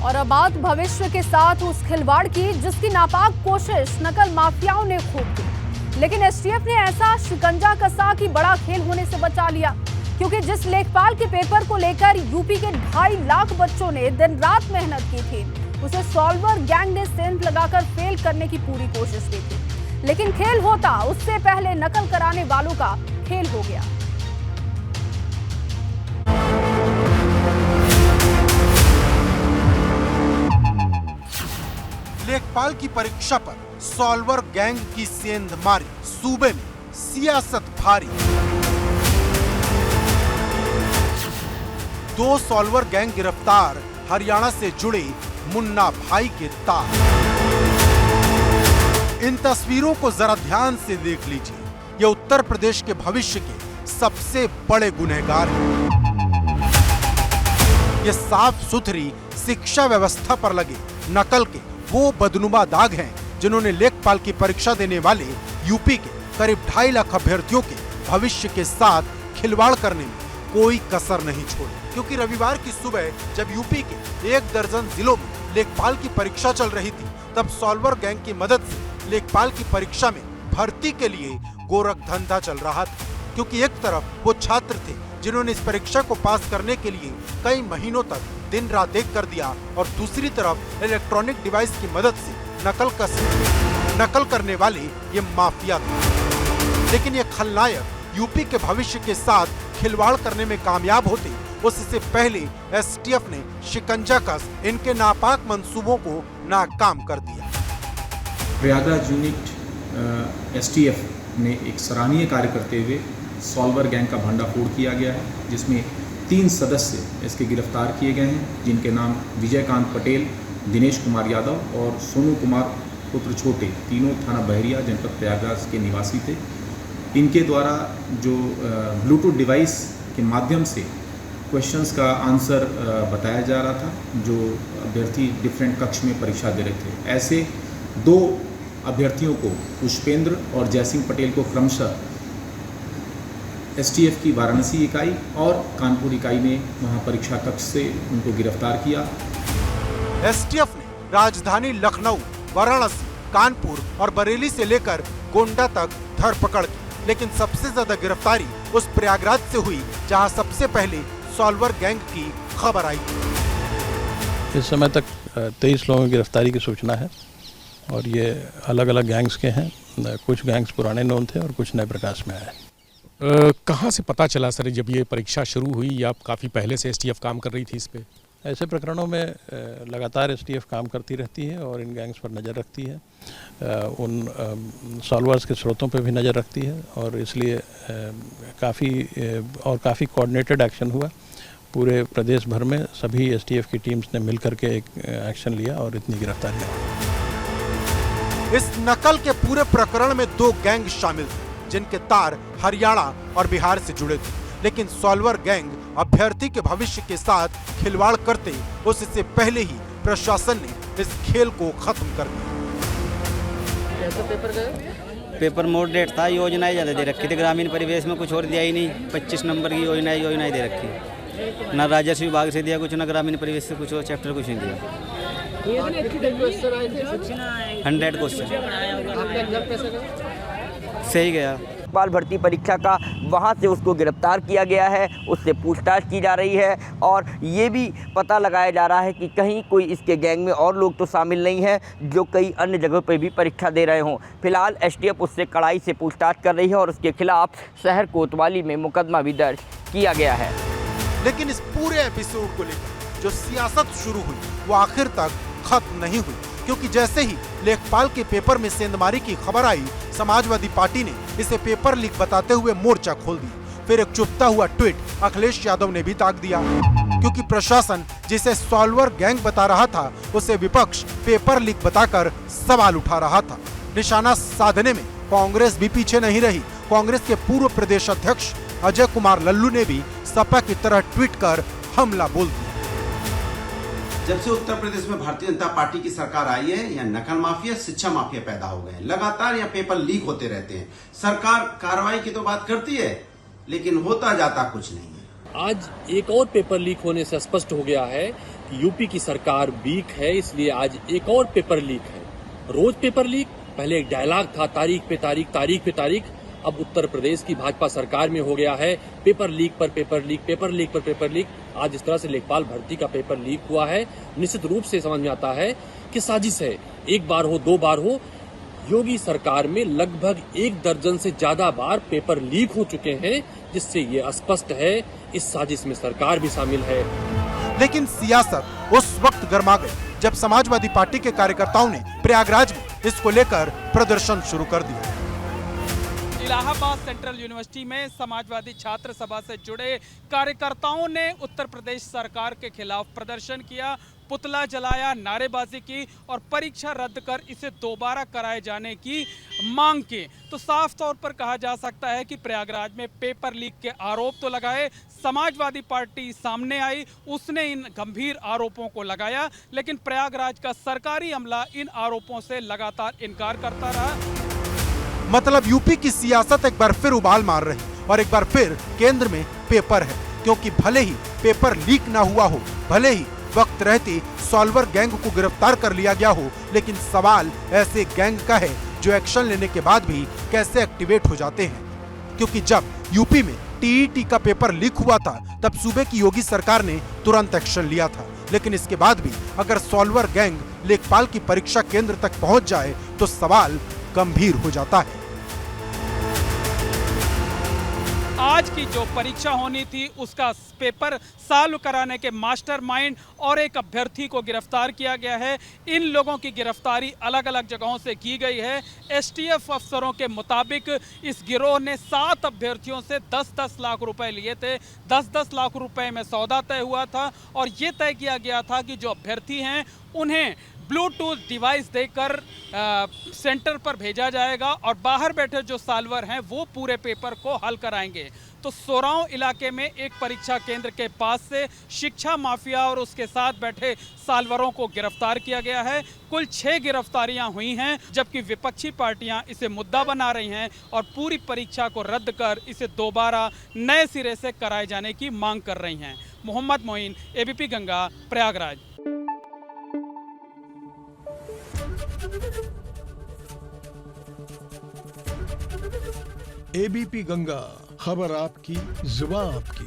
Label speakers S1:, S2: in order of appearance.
S1: और आबाद भविष्य के साथ उस खिलवाड़ की जिसकी नापाक कोशिश नकल माफियाओं ने खूब की, लेकिन एसटीएफ ने ऐसा शिकंजा कसा कि बड़ा खेल होने से बचा लिया। क्योंकि जिस लेखपाल के पेपर को लेकर यूपी के 2.5 लाख बच्चों ने दिन रात मेहनत की थी, उसे सॉल्वर गैंग ने सेंध लगाकर फेल करने की पूरी कोशिश की थी। लेकिन खेल होता उससे पहले नकल कराने वालों का खेल हो गया।
S2: लेखपाल की परीक्षा पर सॉल्वर गैंग की सेंध मारी, सूबे में सियासत भारी। 2 सॉल्वर गैंग गिरफ्तार, हरियाणा से जुड़े मुन्ना भाई के तार। इन तस्वीरों को जरा ध्यान से देख लीजिए, ये उत्तर प्रदेश के भविष्य के सबसे बड़े गुनहगार हैं। ये साफ सुथरी शिक्षा व्यवस्था पर लगे नकल के वो बदनुमा दाग हैं जिन्होंने लेखपाल की परीक्षा देने वाले यूपी के करीब 2.5 लाख अभ्यर्थियों के भविष्य के साथ खिलवाड़ करने में कोई कसर नहीं छोड़ी। क्योंकि रविवार की सुबह जब यूपी के 1 दर्जन जिलों में लेखपाल की परीक्षा चल रही थी, तब सॉल्वर गैंग की मदद से लेखपाल की परीक्षा में भर्ती के लिए गोरख धंधा चल रहा था। क्योंकि एक तरफ वो छात्र थे जिन्होंने इस परीक्षा को पास करने के लिए कई महीनों तक दिन रात एक कर दिया, और दूसरी तरफ इलेक्ट्रॉनिक डिवाइस की मदद से नकल करने वाले ये माफिया थे। लेकिन ये खलनायक यूपी के भविष्य के साथ खिलवाड़ करने में कामयाब होते, उससे पहले एसटीएफ ने शिकंजा कस इनके नापाक मंसूबों को नाकाम कर दिया।
S3: प्रयागराज यूनिट एसटीएफ ने एक सराहनीय कार्य करते हुए सॉल्वर गैंग का भंडाफोड़ किया गया है, जिसमें 3 सदस्य इसके गिरफ्तार किए गए हैं, जिनके नाम विजयकांत पटेल, दिनेश कुमार यादव और सोनू कुमार पुत्र छोटे, तीनों थाना बहरिया जनपद प्रयागराज के निवासी थे। इनके द्वारा जो ब्लूटूथ डिवाइस के माध्यम से क्वेश्चंस का आंसर बताया जा रहा था, जो अभ्यर्थी डिफरेंट कक्ष में परीक्षा दे रहे थे। ऐसे 2 अभ्यर्थियों को, पुष्पेंद्र और जयसिंह पटेल को क्रमशः एसटीएफ की वाराणसी इकाई और कानपुर इकाई ने वहां परीक्षा कक्ष से उनको गिरफ्तार किया।
S2: एसटीएफ ने राजधानी लखनऊ, वाराणसी, कानपुर और बरेली से लेकर गोंडा तक धरपकड़ की, लेकिन सबसे ज्यादा गिरफ्तारी उस प्रयागराज से हुई जहां सबसे पहले सॉल्वर गैंग की खबर आई।
S4: इस समय तक 23 लोगों की गिरफ्तारी की सूचना है और ये अलग अलग गैंग्स के हैं। कुछ गैंग्स पुराने नोन थे और कुछ नए प्रकाश में आए।
S5: कहाँ से पता चला सर जब ये परीक्षा शुरू हुई, या काफ़ी पहले से एसटीएफ काम कर रही थी इस पे?
S4: ऐसे प्रकरणों में लगातार एसटीएफ काम करती रहती है और इन गैंग्स पर नज़र रखती है, उन सॉल्वर्स के स्रोतों पर भी नज़र रखती है, और इसलिए काफ़ी कोऑर्डिनेटेड एक्शन हुआ। पूरे प्रदेश भर में सभी एसटीएफ की टीम्स ने मिलकर के एक एक्शन लिया और इतनी गिरफ्तारियाँ।
S2: इस नकल के पूरे प्रकरण में 2 गैंग शामिल थे जिनके तार हरियाणा और बिहार से जुड़े थे, लेकिन सॉल्वर गैंग अभ्यर्थी के भविष्य के साथ खिलवाड़ करते उससे पहले ही प्रशासन ने इस खेल को खत्म कर दिया।
S6: पेपर मॉडरेट था, योजनाएं ज़्यादा दे रखी थी, ग्रामीण परिवेश में कुछ और दिया ही नहीं। 25 नंबर की योजनाएं दे रखी, ना राजस्व विभाग से दिया कुछ, ना ग्रामीण परिवेश से कुछ और चैप्टर कुछ नहीं दिया। 100 क्वेश्चन सही गया।
S7: लेखपाल भर्ती परीक्षा का वहां से उसको गिरफ्तार किया गया है, उससे पूछताछ की जा रही है और ये भी पता लगाया जा रहा है कि कहीं कोई इसके गैंग में और लोग तो शामिल नहीं हैं जो कई अन्य जगहों पर भी परीक्षा दे रहे हों। फिलहाल एसटीएफ उससे कड़ाई से पूछताछ कर रही है और उसके खिलाफ शहर कोतवाली में मुकदमा भी दर्ज किया गया है।
S2: लेकिन इस पूरे एपिसोड को लेकर जो सियासत शुरू हुई वो आखिर तक खत्म नहीं हुई, क्योंकि जैसे ही लेखपाल के पेपर में सेंधमारी की खबर आई, समाजवादी पार्टी ने इसे पेपर लीक बताते हुए मोर्चा खोल दिया। फिर एक चुपता हुआ ट्वीट अखिलेश यादव ने भी दाग दिया, क्योंकि प्रशासन जिसे सॉल्वर गैंग बता रहा था उसे विपक्ष पेपर लीक बताकर सवाल उठा रहा था। निशाना साधने में कांग्रेस भी पीछे नहीं रही। कांग्रेस के पूर्व प्रदेश अध्यक्ष अजय कुमार लल्लू ने भी सपा की तरह ट्वीट कर हमला बोल दिया।
S8: जब से उत्तर प्रदेश में भारतीय जनता पार्टी की सरकार आई है, यहाँ नकल माफिया, शिक्षा माफिया पैदा हो गए हैं। लगातार यहाँ पेपर लीक होते रहते हैं। सरकार कार्रवाई की तो बात करती है, लेकिन होता जाता कुछ नहीं है।
S9: आज एक और पेपर लीक होने से स्पष्ट हो गया है कि यूपी की सरकार वीक है, इसलिए आज एक और पेपर लीक है। रोज पेपर लीक, पहले एक डायलॉग था तारीख पे तारीख, तारीख पे तारीख। अब उत्तर प्रदेश की भाजपा सरकार में हो गया है पेपर लीक पर पेपर लीक, पेपर लीक पर पेपर लीक। आज इस तरह से लेखपाल भर्ती का पेपर लीक हुआ है। निश्चित रूप से समझ में आता है कि साजिश है। एक बार हो, दो बार हो, योगी सरकार में लगभग 1 दर्जन से ज्यादा बार पेपर लीक हो चुके हैं, जिससे ये स्पष्ट है इस साजिश में सरकार भी शामिल है।
S2: लेकिन सियासत उस वक्त गर्मा गई जब समाजवादी पार्टी के कार्यकर्ताओं ने प्रयागराज में इसको लेकर प्रदर्शन शुरू कर दिया।
S10: इलाहाबाद सेंट्रल यूनिवर्सिटी में समाजवादी छात्र सभा से जुड़े कार्यकर्ताओं ने उत्तर प्रदेश सरकार के खिलाफ प्रदर्शन किया, पुतला जलाया, नारेबाजी की और परीक्षा रद्द कर इसे दोबारा कराए जाने की मांग की। तो साफ तौर पर कहा जा सकता है कि प्रयागराज में पेपर लीक के आरोप तो लगाए, समाजवादी पार्टी सामने आई, उसने इन गंभीर आरोपों को लगाया, लेकिन प्रयागराज का सरकारी अमला इन आरोपों से लगातार इनकार करता रहा।
S2: मतलब यूपी की सियासत एक बार फिर उबाल मार रही और एक बार फिर केंद्र में पेपर है, क्योंकि भले ही पेपर लीक ना हुआ हो, भले ही वक्त रहते सॉल्वर गैंग को गिरफ्तार कर लिया गया हो, लेकिन सवाल ऐसे गैंग का है जो एक्शन लेने के बाद भी कैसे एक्टिवेट हो जाते हैं। क्योंकि जब यूपी में टीईटी का पेपर लीक हुआ था तब सूबे की योगी सरकार ने तुरंत एक्शन लिया था, लेकिन इसके बाद भी अगर सॉल्वर गैंग लेखपाल की परीक्षा केंद्र तक पहुंच जाए तो सवाल गंभीर हो जाता है।
S10: आज की जो परीक्षा होनी थी उसका पेपर सॉल्व कराने के मास्टरमाइंड और एक अभ्यर्थी को गिरफ्तार किया गया है। इन लोगों की गिरफ्तारी अलग अलग जगहों से की गई है। एसटीएफ अफसरों के मुताबिक इस गिरोह ने 7 अभ्यर्थियों से 10-10 लाख रुपए लिए थे। 10-10 लाख रुपए में सौदा तय हुआ था और ये तय किया गया था कि जो अभ्यर्थी हैं उन्हें ब्लूटूथ डिवाइस देकर सेंटर पर भेजा जाएगा और बाहर बैठे जो सॉल्वर हैं वो पूरे पेपर को हल कराएंगे। तो सोराव इलाके में एक परीक्षा केंद्र के पास से शिक्षा माफिया और उसके साथ बैठे सॉल्वरों को गिरफ्तार किया गया है। कुल 6 गिरफ्तारियां हुई हैं, जबकि विपक्षी पार्टियां इसे मुद्दा बना रही हैं और पूरी परीक्षा को रद्द कर इसे दोबारा नए सिरे से कराए जाने की मांग कर रही हैं। मोहम्मद मोइन, एबीपी गंगा, प्रयागराज।
S11: एबीपी गंगा, खबर आपकी, जुबान आपकी।